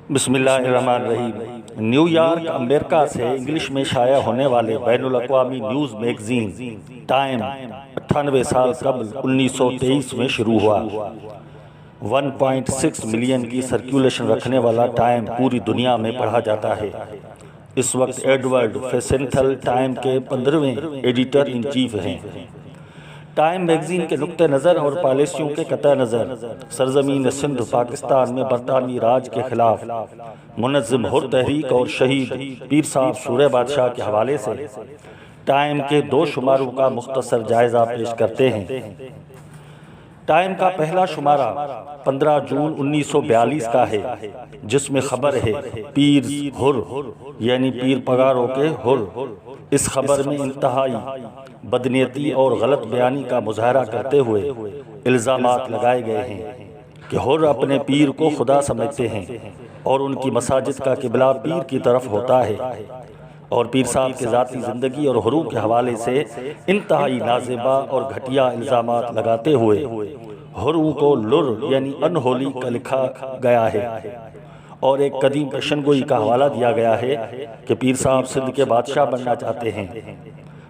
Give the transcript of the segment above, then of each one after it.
بسم اللہ الرحمن الرحیم۔ نیو یارک امریکہ سے انگلش میں شائع ہونے والے بین الاقوامی نیوز میگزین ٹائم 98 سال قبل 1923 میں شروع ہوا۔ 1.6 ملین کی سرکولیشن رکھنے والا ٹائم پوری دنیا میں پڑھا جاتا ہے۔ اس وقت ایڈورڈ فیسنتھل ٹائم کے 15ویں ایڈیٹر ان چیف ہیں۔ ٹائم میگزین کے نقطہ نظر اور پالیسیوں کے قطع نظر سرزمین سندھ پاکستان میں برطانوی راج کے خلاف منظم حر تحریک اور شہید پیر صاحب سورہ بادشاہ کے حوالے سے ٹائم کے 2 شماروں کا مختصر جائزہ پیش کرتے ہیں۔ ٹائم کا پہلا شمارہ 15 جون 1942 کا ہے، جس میں خبر ہے پیر حر یعنی پیر پگاروں کے حر۔ اس خبر میں انتہائی بدنیتی اور غلط بیانی کا مظاہرہ کرتے ہوئے الزامات لگائے گئے ہیں کہ حر اپنے پیر کو خدا سمجھتے ہیں اور ان کی مساجد کا قبلہ پیر کی طرف ہوتا ہے، اور پیر صاحب کی ذاتی زندگی اور حروف کے حوالے سے انتہائی نازیبا اور گھٹیا الزامات لگاتے ہوئے حروف کو لر یعنی انہولی کا لکھا گیا ہے، اور ایک قدیم پیشنگوئی کا حوالہ دیا گیا ہے کہ پیر صاحب سندھ کے بادشاہ بننا چاہتے ہیں۔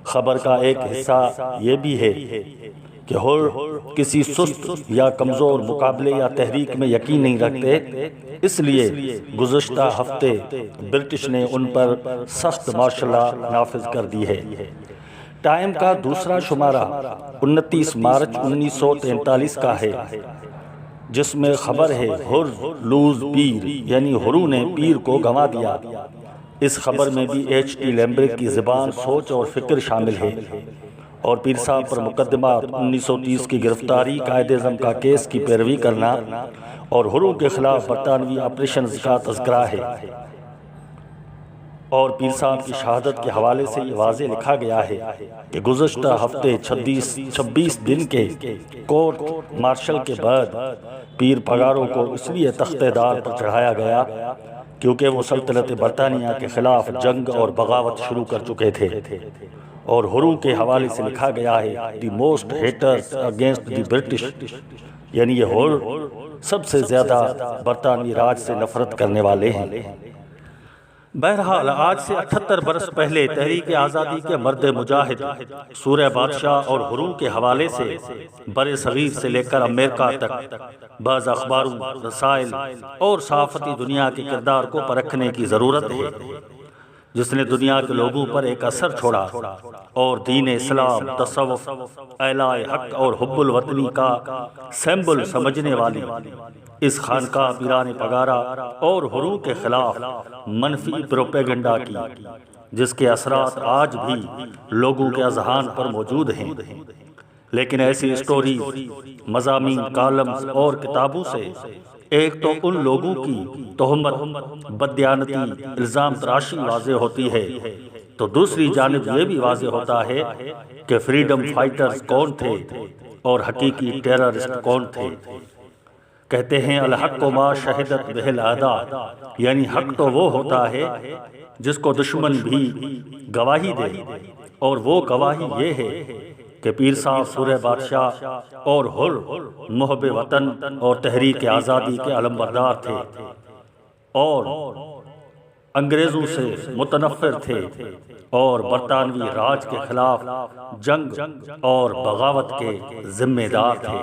خبر کا ایک حصہ یہ بھی ہے کہ حر کسی سست یا کمزور مقابلے یا تحریک میں یقین نہیں رکھتے، اس لیے گزشتہ ہفتے برٹش نے ان پر سخت مارشل لا نافذ کر دی ہے۔ ٹائم کا دوسرا شمارہ 29 مارچ 1943 کا ہے، جس میں خبر ہے حر لوز پیر یعنی حرو نے پیر کو گنوا دیا۔ اس خبر میں بھی ایچ ٹی لیمبرک کی زبان، سوچ اور فکر شامل ہے، اور پیر صاحب پر مقدمہ 1930 کی گرفتاری، قائد اعظم کا کیس کی پیروی کرنا اور حرو کے خلاف برطانوی آپریشنز کا تذکرہ ہے، اور پیر صاحب کی شہادت کے حوالے سے یہ واضح لکھا گیا ہے کہ گزشتہ ہفتے 26 دن کے کورٹ مارشل کے بعد پیر پگاروں کو اس لیے تخت دار پر چڑھایا گیا کیونکہ وہ سلطنت برطانیہ کے خلاف جنگ اور بغاوت شروع کر چکے تھے، اور حرو کے حوالے سے لکھا گیا ہے the most haters against the British, یعنی یہ حر سب سے زیادہ برطانوی راج سے نفرت کرنے والے ہیں۔ بہرحال آج سے 78 برس پہلے تحریک آزادی کے مرد مجاہد سورہ بادشاہ اور حرو کے حوالے سے بر صغیر سے لے کر امریکہ تک بعض اخباروں، رسائل اور صحافتی دنیا کے کردار کو پرکھنے کی ضرورت ہے جس نے دنیا کے لوگوں پر ایک اثر چھوڑا، اور دین اسلام، تصوف، اعلاء حق اور حب الوطنی کا سمبل سمجھنے والی اس خانقاہ پیران پگارا اور حرو کے خلاف منفی پروپیگنڈا کی، جس کے اثرات آج بھی لوگوں کے اذہان پر موجود ہیں۔ لیکن ایسی سٹوری، مضامین، کالمز اور کتابوں سے ایک تو ان لوگوں کی تہمت، بددیانتی، الزام تراشی واضح ہوتی ہے، تو دوسری جانب یہ بھی واضح ہوتا ہے کہ فریڈم فائٹرز کون تھے اور حقیقی ٹیررسٹ کون تھے۔ کہتے ہیں الحق ما شہدت بہ الاعداء، یعنی حق تو وہ ہوتا ہے جس کو دشمن بھی گواہی دے، اور وہ گواہی یہ ہے کہ پیر صاحب سورہ بادشاہ اور حر محب وطن اور تحریک آزادی کے علمبردار تھے، اور انگریزوں سے متنفر تھے، اور برطانوی راج کے خلاف جنگ اور بغاوت کے ذمہ دار تھے۔